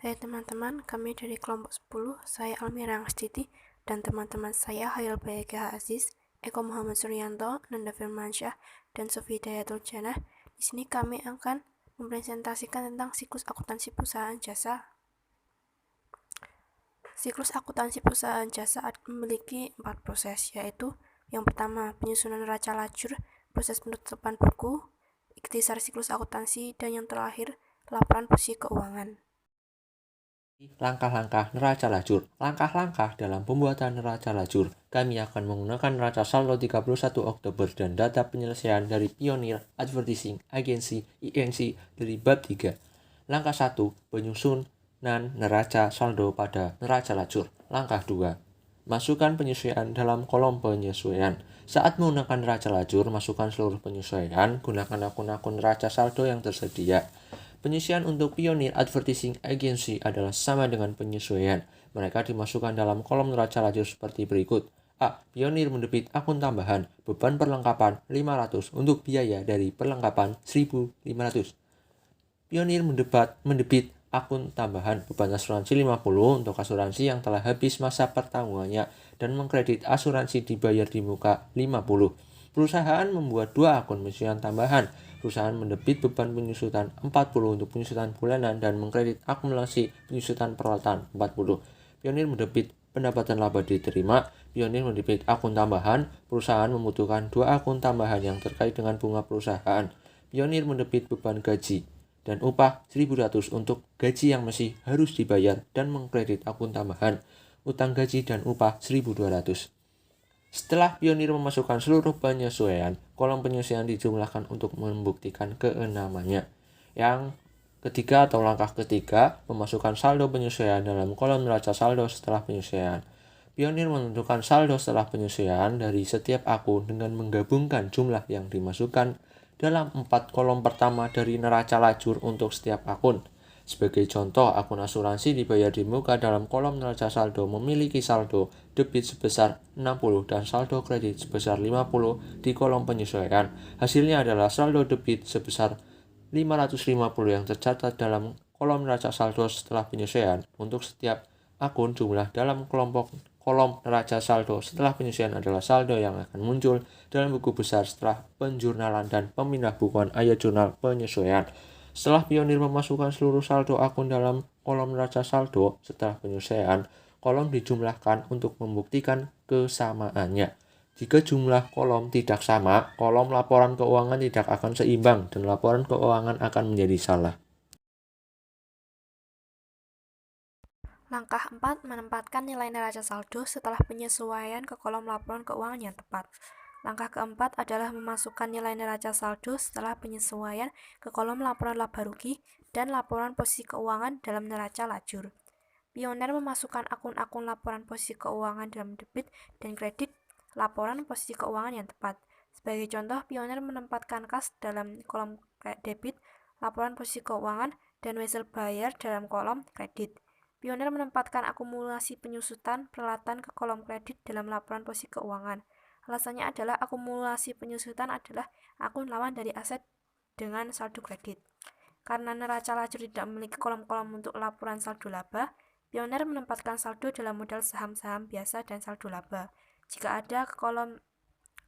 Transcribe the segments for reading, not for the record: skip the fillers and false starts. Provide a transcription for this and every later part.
Hai teman-teman, kami dari kelompok 10, saya Almira Angstiti, dan teman-teman saya Hayal Bayaga Aziz, Eko Muhammad Suryanto, Nanda Firmansyah, dan Sofi Dayatul Janah. Di sini kami akan mempresentasikan tentang siklus akuntansi perusahaan jasa. Siklus akuntansi perusahaan jasa memiliki 4 proses, yaitu yang pertama, penyusunan neraca lajur, proses penutupan buku, ikhtisar siklus akuntansi, dan yang terakhir, laporan posisi keuangan. Langkah-langkah neraca lajur. Langkah-langkah dalam pembuatan neraca lajur. Kami akan menggunakan neraca saldo 31 Oktober dan data penyelesaian dari Pioneer Advertising Agency (INC) dari bab 3. Langkah 1. Penyusunan neraca saldo pada neraca lajur. Langkah 2. Masukkan penyesuaian dalam kolom penyesuaian. Saat menggunakan neraca lajur, masukkan seluruh penyesuaian. Gunakan akun-akun neraca saldo yang tersedia. Penyesuaian untuk Pioneer Advertising Agency adalah sama dengan penyesuaian. Mereka dimasukkan dalam kolom neraca lajur seperti berikut. A. Pioneer mendebit akun tambahan, beban perlengkapan 500 untuk biaya dari perlengkapan 1.500. Pioneer mendebit akun tambahan, beban asuransi 50 untuk asuransi yang telah habis masa pertanggungannya dan mengkredit asuransi dibayar di muka 50. Perusahaan membuat 2 akun penyesuaian tambahan. Perusahaan mendebit beban penyusutan 40 untuk penyusutan bulanan dan mengkredit akumulasi penyusutan peralatan 40. Pioneer mendebit pendapatan laba diterima. Pioneer mendebit akun tambahan. Perusahaan membutuhkan 2 akun tambahan yang terkait dengan bunga perusahaan. Pioneer mendebit beban gaji dan upah 1.100 untuk gaji yang masih harus dibayar dan mengkredit akun tambahan, utang gaji dan upah 1.200. Setelah Pioneer memasukkan seluruh penyesuaian, kolom penyesuaian dijumlahkan untuk membuktikan keenamannya. Yang ketiga atau langkah ketiga, memasukkan saldo penyesuaian dalam kolom neraca saldo setelah penyesuaian. Pioneer menentukan saldo setelah penyesuaian dari setiap akun dengan menggabungkan jumlah yang dimasukkan dalam 4 kolom pertama dari neraca lajur untuk setiap akun. Sebagai contoh, akun asuransi dibayar di muka dalam kolom neraca saldo memiliki saldo debit sebesar 60 dan saldo kredit sebesar 50 di kolom penyesuaian. Hasilnya adalah saldo debit sebesar 550 yang tercatat dalam kolom neraca saldo setelah penyesuaian. Untuk setiap akun, jumlah dalam kolom neraca saldo setelah penyesuaian adalah saldo yang akan muncul dalam buku besar setelah penjurnalan dan pemindah bukuan ayat jurnal penyesuaian. Setelah Pioneer memasukkan seluruh saldo akun dalam kolom neraca saldo setelah penyesuaian, kolom dijumlahkan untuk membuktikan kesamaannya. Jika jumlah kolom tidak sama, kolom laporan keuangan tidak akan seimbang dan laporan keuangan akan menjadi salah. Langkah 4. Menempatkan nilai neraca saldo setelah penyesuaian ke kolom laporan keuangan yang tepat. Langkah keempat adalah memasukkan nilai neraca saldo setelah penyesuaian ke kolom laporan laba rugi dan laporan posisi keuangan dalam neraca lajur. Pioneer memasukkan akun-akun laporan posisi keuangan dalam debit dan kredit laporan posisi keuangan yang tepat. Sebagai contoh, Pioneer menempatkan kas dalam kolom debit laporan posisi keuangan dan wesel bayar dalam kolom kredit. Pioneer menempatkan akumulasi penyusutan peralatan ke kolom kredit dalam laporan posisi keuangan. Alasannya adalah akumulasi penyusutan adalah akun lawan dari aset dengan saldo kredit. Karena neraca lajur tidak memiliki kolom-kolom untuk laporan saldo laba, Pioneer menempatkan saldo dalam modal saham-saham biasa dan saldo laba. Jika ada ke kolom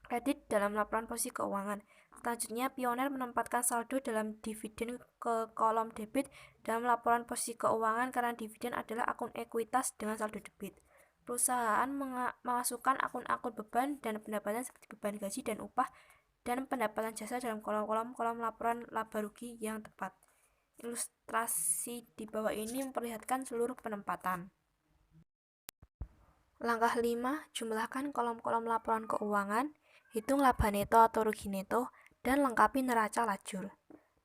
kredit dalam laporan posisi keuangan. Selanjutnya, Pioneer menempatkan saldo dalam dividen ke kolom debit dalam laporan posisi keuangan karena dividen adalah akun ekuitas dengan saldo debit. Perusahaan memasukkan akun-akun beban dan pendapatan seperti beban gaji dan upah dan pendapatan jasa dalam kolom laporan laba rugi yang tepat. Ilustrasi di bawah ini memperlihatkan seluruh penempatan. Langkah 5. Jumlahkan kolom-kolom laporan keuangan, hitung laba neto atau rugi neto, dan lengkapi neraca lajur.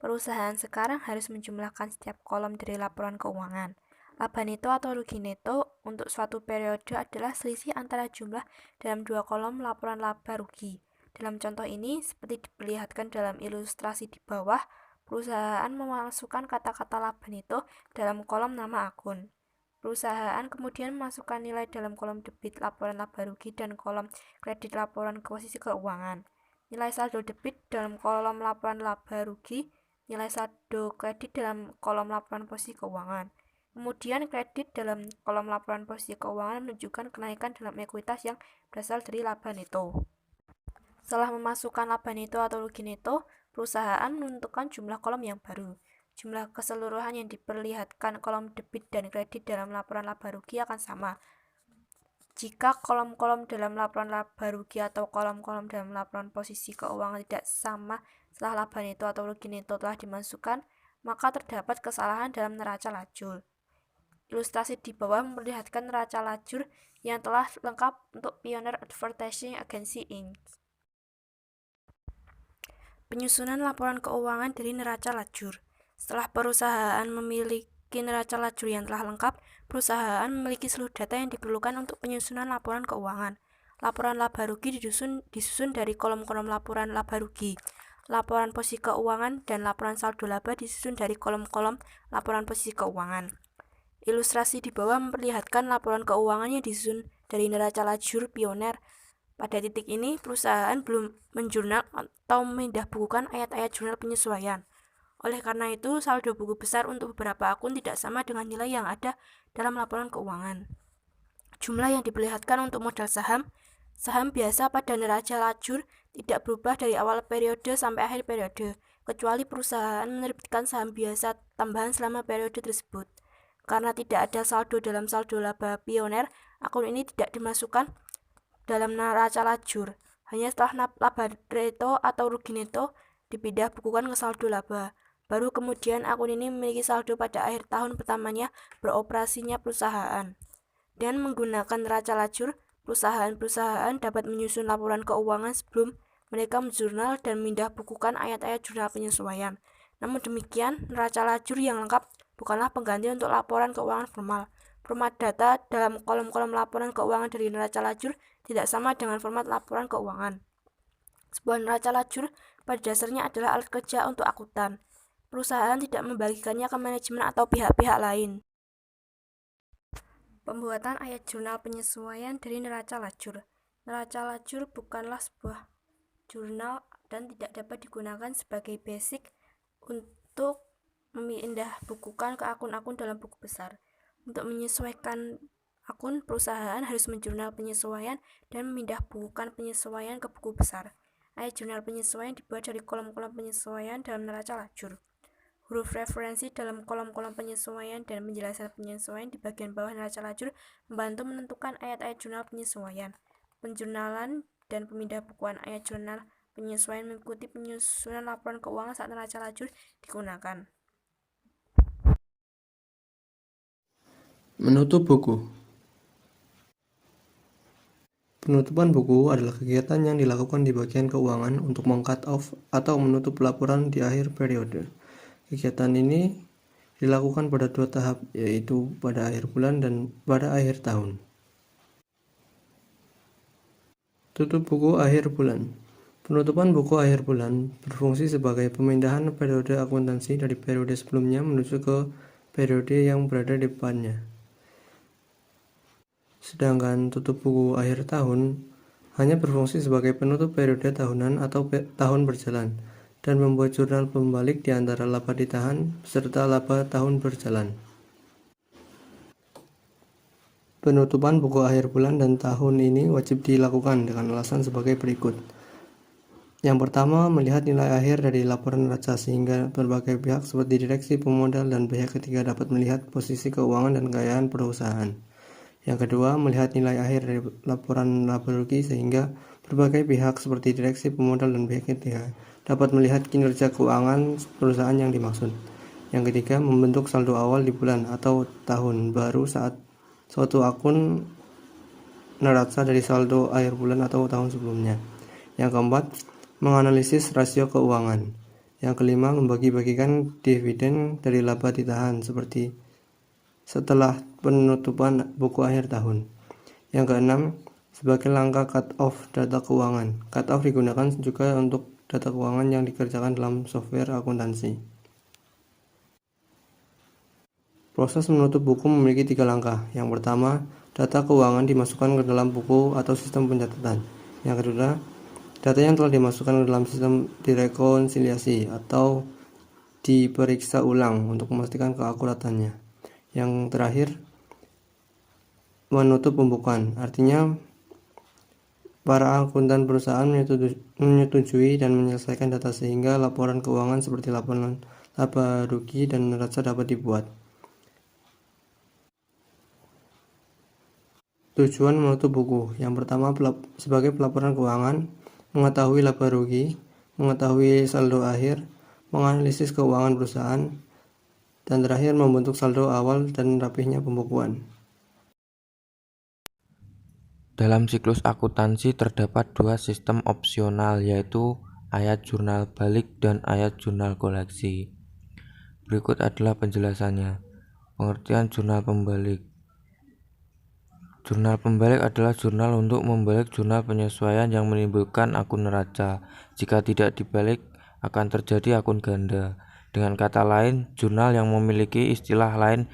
Perusahaan sekarang harus menjumlahkan setiap kolom dari laporan keuangan. Laba neto atau rugi neto untuk suatu periode adalah selisih antara jumlah dalam 2 kolom laporan laba rugi. Dalam contoh ini, seperti diperlihatkan dalam ilustrasi di bawah, perusahaan memasukkan kata-kata laba neto dalam kolom nama akun. Perusahaan kemudian memasukkan nilai dalam kolom debit laporan laba rugi dan kolom kredit laporan posisi keuangan. Nilai saldo debit dalam kolom laporan laba rugi, nilai saldo kredit dalam kolom laporan posisi keuangan. Kemudian kredit dalam kolom laporan posisi keuangan menunjukkan kenaikan dalam ekuitas yang berasal dari laba neto. Setelah memasukkan laba neto atau rugi neto, perusahaan menentukan jumlah kolom yang baru. Jumlah keseluruhan yang diperlihatkan kolom debit dan kredit dalam laporan laba rugi akan sama. Jika kolom-kolom dalam laporan laba rugi atau kolom-kolom dalam laporan posisi keuangan tidak sama setelah laba neto atau rugi neto telah dimasukkan, maka terdapat kesalahan dalam neraca lajur. Ilustrasi di bawah memperlihatkan neraca lajur yang telah lengkap untuk Pioneer Advertising Agency Inc. Penyusunan laporan keuangan dari neraca lajur. Setelah perusahaan memiliki neraca lajur yang telah lengkap, perusahaan memiliki seluruh data yang diperlukan untuk penyusunan laporan keuangan. Laporan laba rugi disusun dari kolom-kolom laporan laba rugi. Laporan posisi keuangan dan laporan saldo laba disusun dari kolom-kolom laporan posisi keuangan. Ilustrasi di bawah memperlihatkan laporan keuangan yang disusun dari neraca lajur Pioneer. Pada titik ini, perusahaan belum menjurnal atau memindahbukukan ayat-ayat jurnal penyesuaian. Oleh karena itu, saldo buku besar untuk beberapa akun tidak sama dengan nilai yang ada dalam laporan keuangan. Jumlah yang diperlihatkan untuk modal saham biasa pada neraca lajur tidak berubah dari awal periode sampai akhir periode, kecuali perusahaan menerbitkan saham biasa tambahan selama periode tersebut. Karena tidak ada saldo dalam saldo laba Pioneer, akun ini tidak dimasukkan dalam neraca lajur. Hanya setelah laba neto atau rugi neto dipindah bukukan ke saldo laba. Baru kemudian akun ini memiliki saldo pada akhir tahun pertamanya beroperasinya perusahaan. Dan menggunakan neraca lajur, perusahaan-perusahaan dapat menyusun laporan keuangan sebelum mereka menjurnal dan memindah bukukan ayat-ayat jurnal penyesuaian. Namun demikian, neraca lajur yang lengkap bukanlah pengganti untuk laporan keuangan formal. Format data dalam kolom-kolom laporan keuangan dari neraca lajur tidak sama dengan format laporan keuangan. Sebuah neraca lajur pada dasarnya adalah alat kerja untuk akuntan. Perusahaan tidak membagikannya ke manajemen atau pihak-pihak lain. Pembuatan ayat jurnal penyesuaian dari neraca lajur. Neraca lajur bukanlah sebuah jurnal dan tidak dapat digunakan sebagai basic untuk memindah bukukan ke akun-akun dalam buku besar. Untuk menyesuaikan akun, perusahaan harus menjurnal penyesuaian dan memindah bukukan penyesuaian ke buku besar. Ayat jurnal penyesuaian dibuat dari kolom-kolom penyesuaian dalam neraca lajur. Huruf referensi dalam kolom-kolom penyesuaian dan penjelasan penyesuaian di bagian bawah neraca lajur membantu menentukan ayat-ayat jurnal penyesuaian. Penjurnalan dan pemindah bukuan ayat jurnal penyesuaian mengikuti penyusunan laporan keuangan saat neraca lajur digunakan. Menutup buku. Penutupan buku adalah kegiatan yang dilakukan di bagian keuangan untuk meng-cut off atau menutup laporan di akhir periode. Kegiatan ini dilakukan pada 2 tahap, yaitu pada akhir bulan dan pada akhir tahun. Tutup buku akhir bulan. Penutupan buku akhir bulan berfungsi sebagai pemindahan periode akuntansi dari periode sebelumnya menuju ke periode yang berada di depannya. Sedangkan tutup buku akhir tahun hanya berfungsi sebagai penutup periode tahunan atau tahun berjalan dan membuat jurnal pembalik di antara laba ditahan beserta laba tahun berjalan. Penutupan buku akhir bulan dan tahun ini wajib dilakukan dengan alasan sebagai berikut. Yang pertama, melihat nilai akhir dari laporan neraca sehingga berbagai pihak seperti direksi, pemodal, dan pihak ketiga dapat melihat posisi keuangan dan kekayaan perusahaan. Yang kedua, melihat nilai akhir dari laporan laba rugi sehingga berbagai pihak seperti direksi, pemodal, dan pihak ketiga dapat melihat kinerja keuangan perusahaan yang dimaksud. Yang ketiga, membentuk saldo awal di bulan atau tahun baru saat suatu akun neraca dari saldo akhir bulan atau tahun sebelumnya. Yang keempat, menganalisis rasio keuangan. Yang kelima, membagi-bagikan dividen dari laba ditahan seperti setelah penutupan buku akhir tahun. Yang keenam, sebagai langkah cut-off data keuangan. Cut-off digunakan juga untuk data keuangan yang dikerjakan dalam software akuntansi. Proses menutup buku memiliki 3 langkah. Yang pertama, data keuangan dimasukkan ke dalam buku atau sistem pencatatan. Yang kedua, data yang telah dimasukkan ke dalam sistem direkonsiliasi atau diperiksa ulang untuk memastikan keakuratannya. Yang terakhir, menutup pembukuan. Artinya, para akuntan perusahaan menyetujui dan menyelesaikan data sehingga laporan keuangan seperti laporan laba rugi dan neraca dapat dibuat. Tujuan menutup buku. Yang pertama, sebagai pelaporan keuangan, mengetahui laba rugi, mengetahui saldo akhir, menganalisis keuangan perusahaan, dan terakhir membentuk saldo awal dan rapihnya pembukuan. Dalam siklus akuntansi terdapat dua sistem opsional, yaitu ayat jurnal balik dan ayat jurnal koleksi. Berikut adalah penjelasannya. Pengertian jurnal pembalik. Jurnal pembalik adalah jurnal untuk membalik jurnal penyesuaian yang menimbulkan akun neraca. Jika tidak dibalik, akan terjadi akun ganda. Dengan kata lain, jurnal yang memiliki istilah lain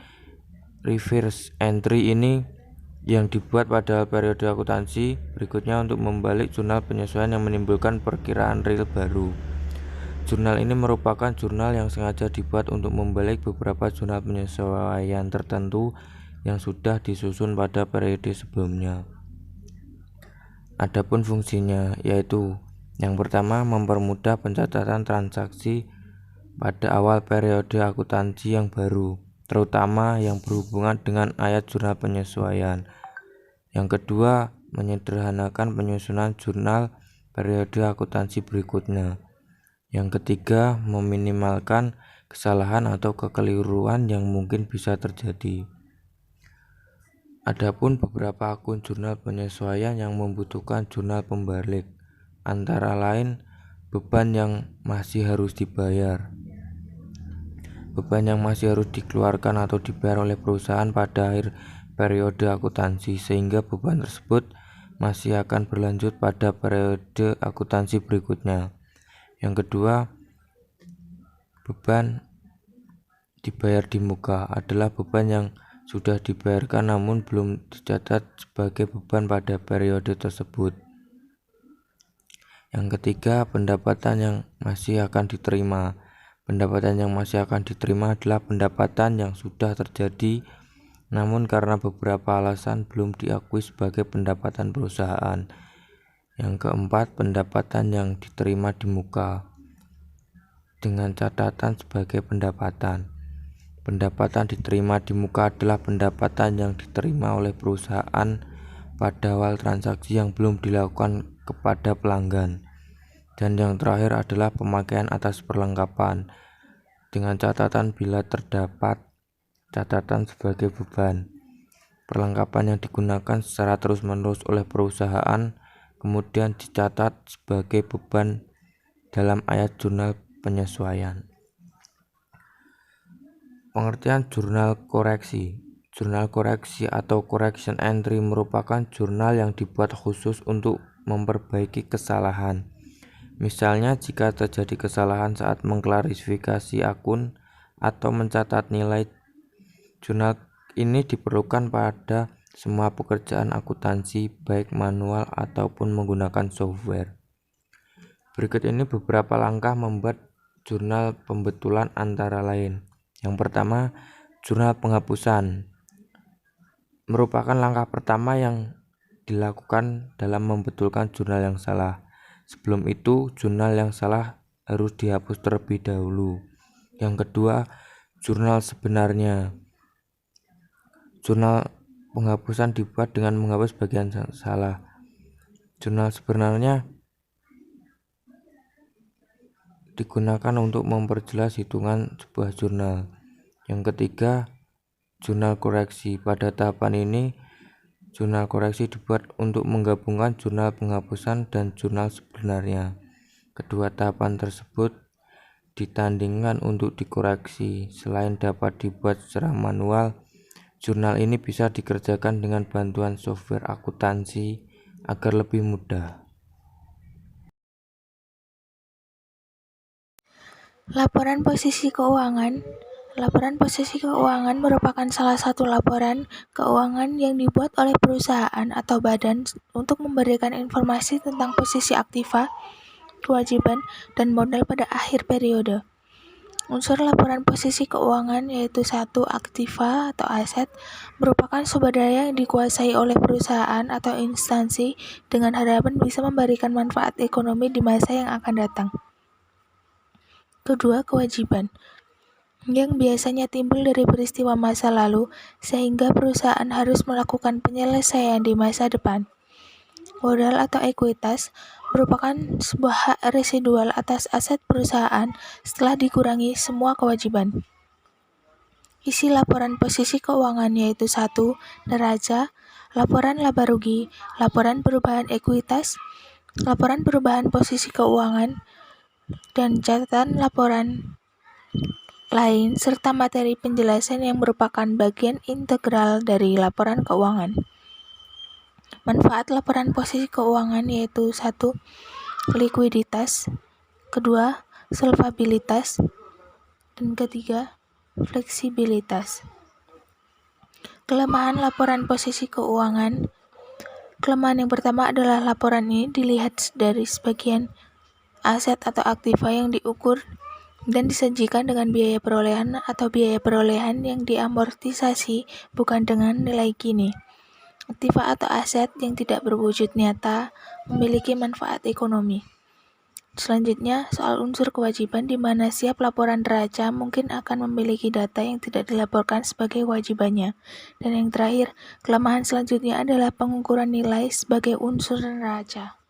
reverse entry ini yang dibuat pada periode akuntansi berikutnya untuk membalik jurnal penyesuaian yang menimbulkan perkiraan real baru. Jurnal ini merupakan jurnal yang sengaja dibuat untuk membalik beberapa jurnal penyesuaian tertentu yang sudah disusun pada periode sebelumnya. Adapun fungsinya yaitu yang pertama, mempermudah pencatatan transaksi pada awal periode akuntansi yang baru, terutama yang berhubungan dengan ayat jurnal penyesuaian. Yang kedua, menyederhanakan penyusunan jurnal periode akuntansi berikutnya. Yang ketiga, meminimalkan kesalahan atau kekeliruan yang mungkin bisa terjadi. Adapun beberapa akun jurnal penyesuaian yang membutuhkan jurnal pembalik, antara lain beban yang masih harus dibayar, beban yang masih harus dikeluarkan atau dibayar oleh perusahaan pada akhir periode akuntansi, sehingga beban tersebut masih akan berlanjut pada periode akuntansi berikutnya. Yang kedua, beban dibayar di muka adalah beban yang sudah dibayarkan namun belum dicatat sebagai beban pada periode tersebut. Yang ketiga, pendapatan yang masih akan diterima. Pendapatan yang masih akan diterima adalah pendapatan yang sudah terjadi namun karena beberapa alasan belum diakui sebagai pendapatan perusahaan. Yang keempat, pendapatan yang diterima di muka dengan catatan sebagai pendapatan. Pendapatan diterima di muka adalah pendapatan yang diterima oleh perusahaan pada awal transaksi yang belum dilakukan kepada pelanggan. Dan yang terakhir adalah pemakaian atas perlengkapan dengan catatan bila terdapat catatan sebagai beban. Perlengkapan yang digunakan secara terus-menerus oleh perusahaan kemudian dicatat sebagai beban dalam ayat jurnal penyesuaian. Pengertian jurnal koreksi. Jurnal koreksi atau correction entry merupakan jurnal yang dibuat khusus untuk memperbaiki kesalahan. Misalnya jika terjadi kesalahan saat mengklarifikasi akun atau mencatat nilai, jurnal ini diperlukan pada semua pekerjaan akuntansi baik manual ataupun menggunakan software. Berikut ini beberapa langkah membuat jurnal pembetulan antara lain. Yang pertama, jurnal penghapusan merupakan langkah pertama yang dilakukan dalam membetulkan jurnal yang salah. Sebelum itu, jurnal yang salah harus dihapus terlebih dahulu. Yang kedua, jurnal sebenarnya. Jurnal penghapusan dibuat dengan menghapus bagian salah. Jurnal sebenarnya digunakan untuk memperjelas hitungan sebuah jurnal. Yang ketiga, jurnal koreksi. Pada tahapan ini, jurnal koreksi dibuat untuk menggabungkan jurnal penghapusan dan jurnal sebenarnya. Kedua tahapan tersebut ditandingkan untuk dikoreksi. Selain dapat dibuat secara manual, jurnal ini bisa dikerjakan dengan bantuan software akuntansi agar lebih mudah. Laporan posisi keuangan. Laporan posisi keuangan merupakan salah satu laporan keuangan yang dibuat oleh perusahaan atau badan untuk memberikan informasi tentang posisi aktiva, kewajiban, dan modal pada akhir periode. Unsur laporan posisi keuangan yaitu 1. Aktiva atau aset merupakan sumber daya yang dikuasai oleh perusahaan atau instansi dengan harapan bisa memberikan manfaat ekonomi di masa yang akan datang. Kedua, kewajiban yang biasanya timbul dari peristiwa masa lalu sehingga perusahaan harus melakukan penyelesaian di masa depan. Modal atau ekuitas merupakan sebuah hak residual atas aset perusahaan setelah dikurangi semua kewajiban. Isi laporan posisi keuangan yaitu 1. Neraca, laporan laba rugi, laporan perubahan ekuitas, laporan perubahan posisi keuangan, dan catatan laporan lain serta materi penjelasan yang merupakan bagian integral dari laporan keuangan. Manfaat laporan posisi keuangan yaitu 1. Likuiditas, kedua, solvabilitas, dan ketiga, fleksibilitas. Kelemahan laporan posisi keuangan. Kelemahan yang pertama adalah laporan ini dilihat dari sebagian aset atau aktiva yang diukur dan disajikan dengan biaya perolehan atau biaya perolehan yang diamortisasi bukan dengan nilai kini. Aktiva atau aset yang tidak berwujud nyata memiliki manfaat ekonomi. Selanjutnya, soal unsur kewajiban di mana siap laporan neraca mungkin akan memiliki data yang tidak dilaporkan sebagai kewajibannya. Dan yang terakhir, kelemahan selanjutnya adalah pengukuran nilai sebagai unsur neraca.